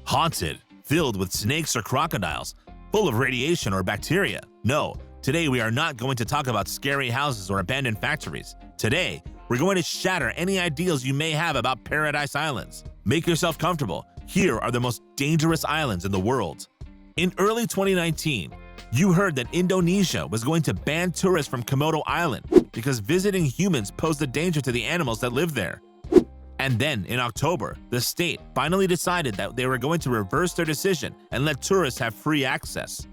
Haunted, filled with snakes or crocodiles, full of radiation or bacteria. No, today we are not going to talk about scary houses or abandoned factories. Today, we're going to shatter any ideals you may have about paradise islands. Make yourself comfortable. Here are the most dangerous islands in the world. In early 2019, you heard that Indonesia was going to ban tourists from Komodo Island because visiting humans posed a danger to the animals that live there. And then, in October, the state finally decided that they were going to reverse their decision and let tourists have free access.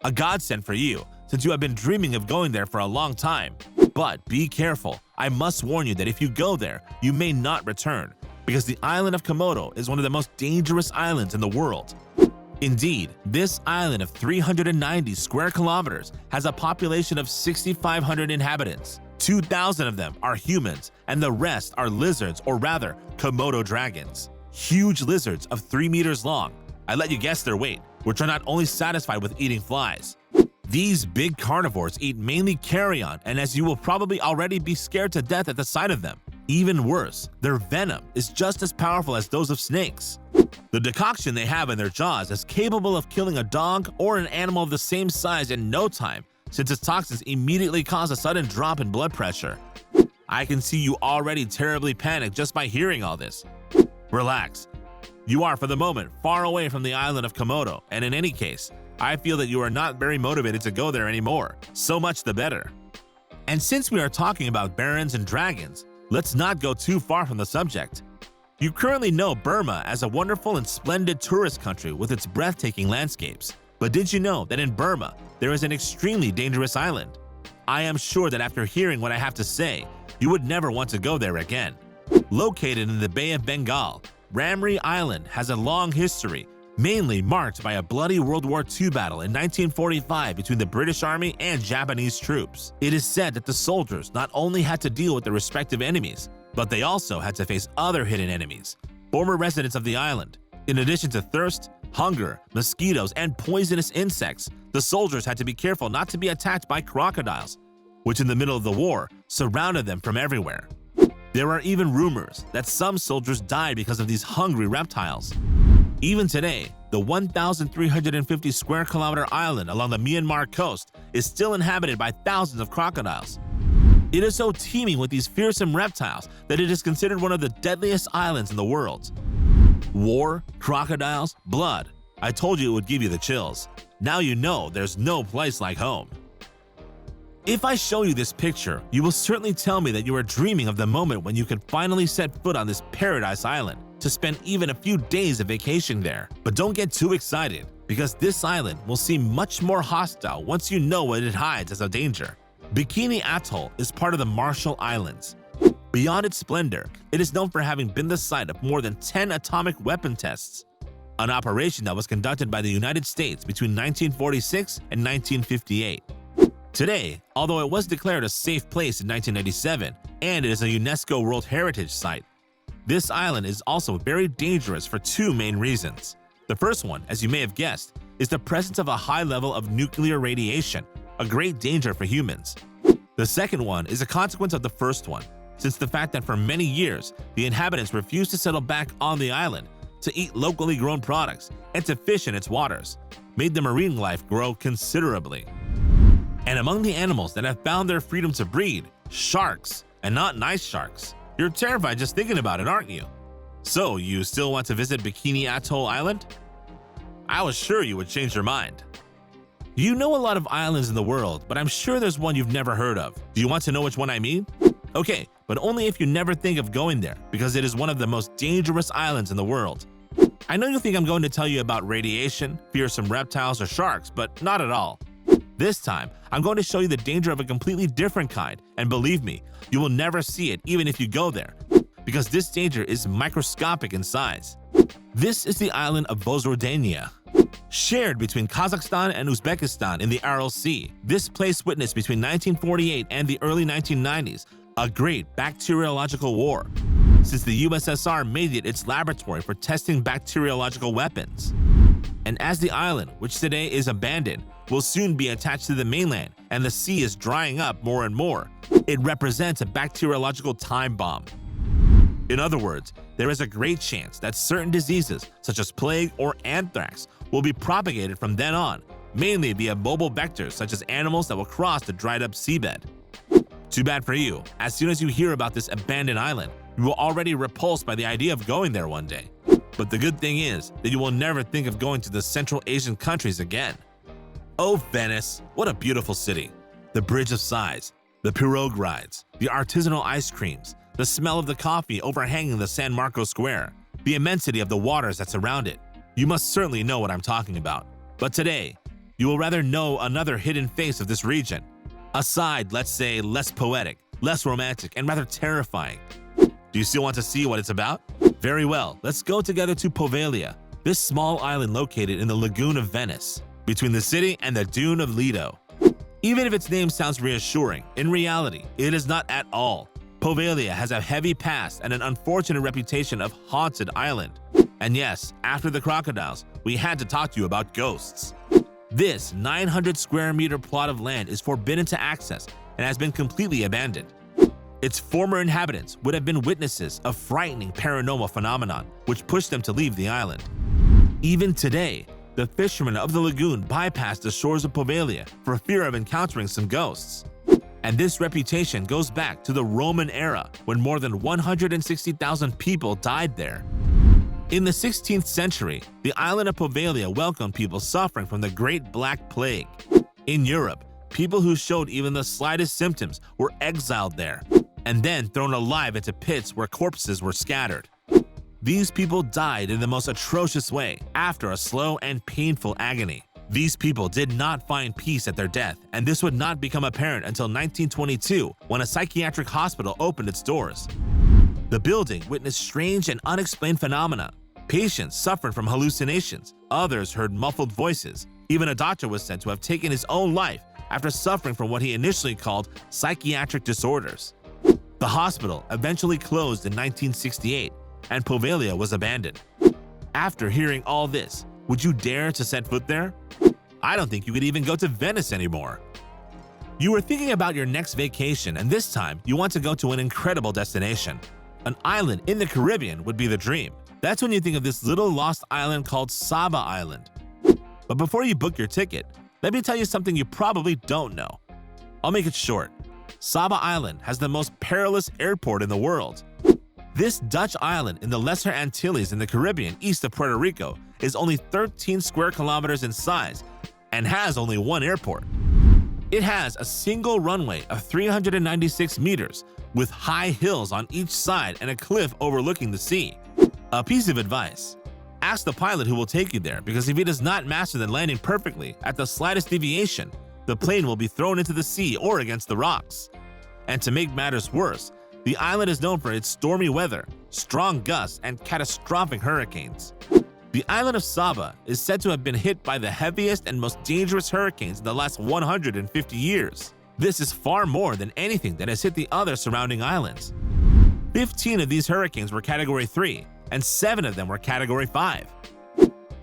A godsend for you, since you have been dreaming of going there for a long time. But be careful. I must warn you that if you go there, you may not return, because the island of Komodo is one of the most dangerous islands in the world. Indeed, this island of 390 square kilometers has a population of 6,500 inhabitants. 2,000 of them are humans, and the rest are lizards, or rather, Komodo dragons. Huge lizards of 3 meters long. I let you guess their weight, which are not only satisfied with eating flies. These big carnivores eat mainly carrion, and as you will probably already be scared to death at the sight of them. Even worse, their venom is just as powerful as those of snakes. The decoction they have in their jaws is capable of killing a dog or an animal of the same size in no time, since its toxins immediately cause a sudden drop in blood pressure. I can see you already terribly panicked just by hearing all this. Relax. You are, for the moment, far away from the island of Komodo, and in any case, I feel that you are not very motivated to go there anymore. So much the better. And since we are talking about barons and dragons, let's not go too far from the subject. You currently know Burma as a wonderful and splendid tourist country with its breathtaking landscapes. But did you know that in Burma, there is an extremely dangerous island? I am sure that after hearing what I have to say, you would never want to go there again. Located in the Bay of Bengal, Ramri Island has a long history, mainly marked by a bloody World War II battle in 1945 between the British Army and Japanese troops. It is said that the soldiers not only had to deal with their respective enemies, but they also had to face other hidden enemies, former residents of the island. In addition to thirst, hunger, mosquitoes, and poisonous insects, the soldiers had to be careful not to be attacked by crocodiles, which in the middle of the war surrounded them from everywhere. There are even rumors that some soldiers died because of these hungry reptiles. Even today, the 1,350 square kilometer island along the Myanmar coast is still inhabited by thousands of crocodiles. It is so teeming with these fearsome reptiles that it is considered one of the deadliest islands in the world. War, crocodiles, blood. I told you it would give you the chills. Now you know there's no place like home. If I show you this picture, you will certainly tell me that you are dreaming of the moment when you can finally set foot on this paradise island to spend even a few days of vacation there. But don't get too excited, because this island will seem much more hostile once you know what it hides as a danger. Bikini Atoll is part of the Marshall Islands. Beyond its splendor, it is known for having been the site of more than 10 atomic weapon tests, an operation that was conducted by the United States between 1946 and 1958. Today, although it was declared a safe place in 1997 and it is a UNESCO World Heritage Site, this island is also very dangerous for two main reasons. The first one, as you may have guessed, is the presence of a high level of nuclear radiation, a great danger for humans. The second one is a consequence of the first one, since the fact that for many years, the inhabitants refused to settle back on the island to eat locally grown products and to fish in its waters, made the marine life grow considerably. And among the animals that have found their freedom to breed, sharks, and not nice sharks. You're terrified just thinking about it, aren't you? So, you still want to visit Bikini Atoll Island? I was sure you would change your mind. You know a lot of islands in the world, but I'm sure there's one you've never heard of. Do you want to know which one I mean? Okay, but only if you never think of going there, because it is one of the most dangerous islands in the world. I know you think I'm going to tell you about radiation, fearsome reptiles, or sharks, but not at all. This time, I'm going to show you the danger of a completely different kind, and believe me, you will never see it even if you go there, because this danger is microscopic in size. This is the island of Bozordania. Shared between Kazakhstan and Uzbekistan in the Aral Sea, this place witnessed between 1948 and the early 1990s a great bacteriological war, since the USSR made it its laboratory for testing bacteriological weapons. And as the island, which today is abandoned, will soon be attached to the mainland and the sea is drying up more and more, it represents a bacteriological time bomb. In other words, there is a great chance that certain diseases, such as plague or anthrax, will be propagated from then on, mainly via mobile vectors such as animals that will cross the dried-up seabed. Too bad for you. As soon as you hear about this abandoned island, you will already repulsed by the idea of going there one day. But the good thing is that you will never think of going to the Central Asian countries again. Oh, Venice, what a beautiful city. The Bridge of Sighs, the pirogue rides, the artisanal ice creams, the smell of the coffee overhanging the San Marco Square, the immensity of the waters that surround it. You must certainly know what I'm talking about. But today, you will rather know another hidden face of this region. A side, let's say, less poetic, less romantic, and rather terrifying. Do you still want to see what it's about? Very well, let's go together to Poveglia, this small island located in the lagoon of Venice, between the city and the dune of Lido. Even if its name sounds reassuring, in reality, it is not at all. Poveglia has a heavy past and an unfortunate reputation of haunted island. And yes, after the crocodiles, we had to talk to you about ghosts. This 900 square meter plot of land is forbidden to access and has been completely abandoned. Its former inhabitants would have been witnesses of frightening paranormal phenomenon which pushed them to leave the island. Even today, the fishermen of the lagoon bypass the shores of Poveglia for fear of encountering some ghosts. And this reputation goes back to the Roman era when more than 160,000 people died there. In the 16th century, the island of Poveglia welcomed people suffering from the Great Black Plague. In Europe, people who showed even the slightest symptoms were exiled there and then thrown alive into pits where corpses were scattered. These people died in the most atrocious way after a slow and painful agony. These people did not find peace at their death, and this would not become apparent until 1922 when a psychiatric hospital opened its doors. The building witnessed strange and unexplained phenomena. Patients suffered from hallucinations, others heard muffled voices. Even a doctor was said to have taken his own life after suffering from what he initially called psychiatric disorders. The hospital eventually closed in 1968, and Poveglia was abandoned. After hearing all this, would you dare to set foot there? I don't think you could even go to Venice anymore. You were thinking about your next vacation, and this time you want to go to an incredible destination. An island in the Caribbean would be the dream. That's when you think of this little lost island called Saba Island. But before you book your ticket, let me tell you something you probably don't know. I'll make it short. Saba Island has the most perilous airport in the world. This Dutch island in the Lesser Antilles in the Caribbean east of Puerto Rico is only 13 square kilometers in size and has only one airport. It has a single runway of 396 meters with high hills on each side and a cliff overlooking the sea. A piece of advice: ask the pilot who will take you there, because if he does not master the landing perfectly, at the slightest deviation, the plane will be thrown into the sea or against the rocks. And to make matters worse, the island is known for its stormy weather, strong gusts, and catastrophic hurricanes. The island of Saba is said to have been hit by the heaviest and most dangerous hurricanes in the last 150 years. This is far more than anything that has hit the other surrounding islands. 15 of these hurricanes were Category 3, and 7 of them were Category 5.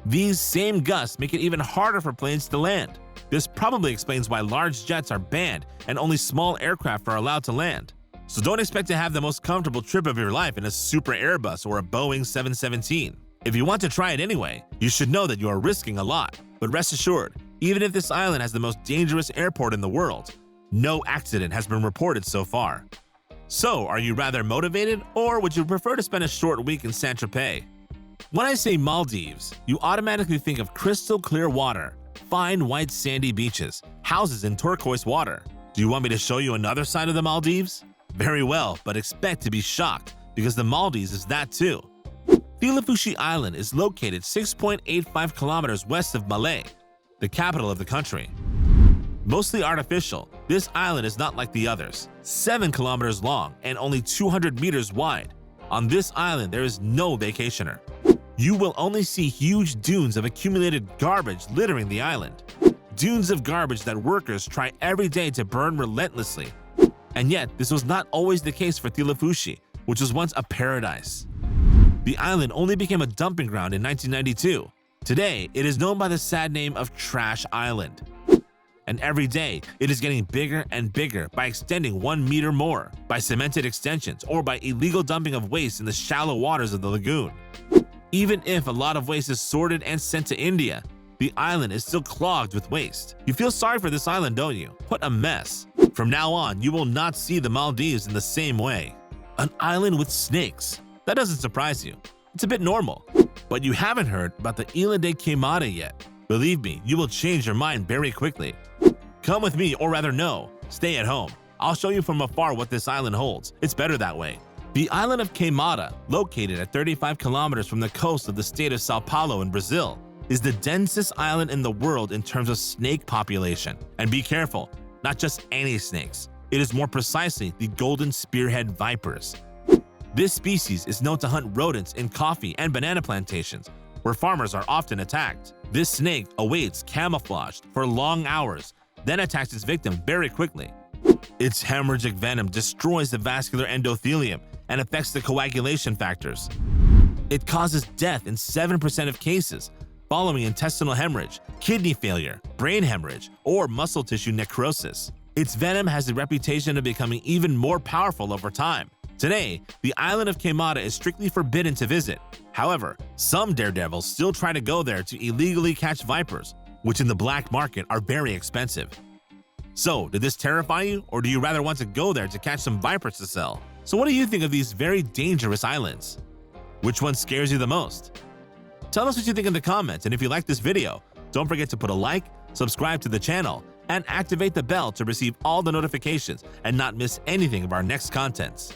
These same gusts make it even harder for planes to land. This probably explains why large jets are banned and only small aircraft are allowed to land. So don't expect to have the most comfortable trip of your life in a Super Airbus or a Boeing 717. If you want to try it anyway, you should know that you are risking a lot. But rest assured, even if this island has the most dangerous airport in the world, no accident has been reported so far. So, are you rather motivated, or would you prefer to spend a short week in Saint-Tropez? When I say Maldives, you automatically think of crystal clear water, fine white sandy beaches, houses in turquoise water. Do you want me to show you another side of the Maldives? Very well, but expect to be shocked, because the Maldives is that too. Thilafushi Island is located 6.85 kilometers west of Malé, the capital of the country. Mostly artificial, this island is not like the others, 7 kilometers long and only 200 meters wide. On this island, there is no vacationer. You will only see huge dunes of accumulated garbage littering the island. Dunes of garbage that workers try every day to burn relentlessly. And yet, this was not always the case for Thilafushi, which was once a paradise. The island only became a dumping ground in 1992. Today, it is known by the sad name of Trash Island. and every day it is getting bigger and bigger by extending 1 meter more, by cemented extensions, or by illegal dumping of waste in the shallow waters of the lagoon. Even if a lot of waste is sorted and sent to India, the island is still clogged with waste. You feel sorry for this island, don't you? What a mess. From now on, you will not see the Maldives in the same way. An island with snakes. That doesn't surprise you. It's a bit normal. But you haven't heard about the Isla de Queimada yet. Believe me, you will change your mind very quickly. Come with me, or rather no, stay at home. I'll show you from afar what this island holds. It's better that way. The island of Queimada, located at 35 kilometers from the coast of the state of Sao Paulo in Brazil, is the densest island in the world in terms of snake population. And be careful, not just any snakes. It is more precisely the golden spearhead vipers. This species is known to hunt rodents in coffee and banana plantations, where farmers are often attacked. This snake awaits camouflaged for long hours, then attacks its victim very quickly. Its hemorrhagic venom destroys the vascular endothelium and affects the coagulation factors. It causes death in 7% of cases, following intestinal hemorrhage, kidney failure, brain hemorrhage, or muscle tissue necrosis. Its venom has the reputation of becoming even more powerful over time. Today, the island of Queimada is strictly forbidden to visit. However, some daredevils still try to go there to illegally catch vipers, which in the black market are very expensive. So, did this terrify you, or do you rather want to go there to catch some vipers to sell? So what do you think of these very dangerous islands? Which one scares you the most? Tell us what you think in the comments, and if you like this video, don't forget to put a like, subscribe to the channel, and activate the bell to receive all the notifications and not miss anything of our next contents.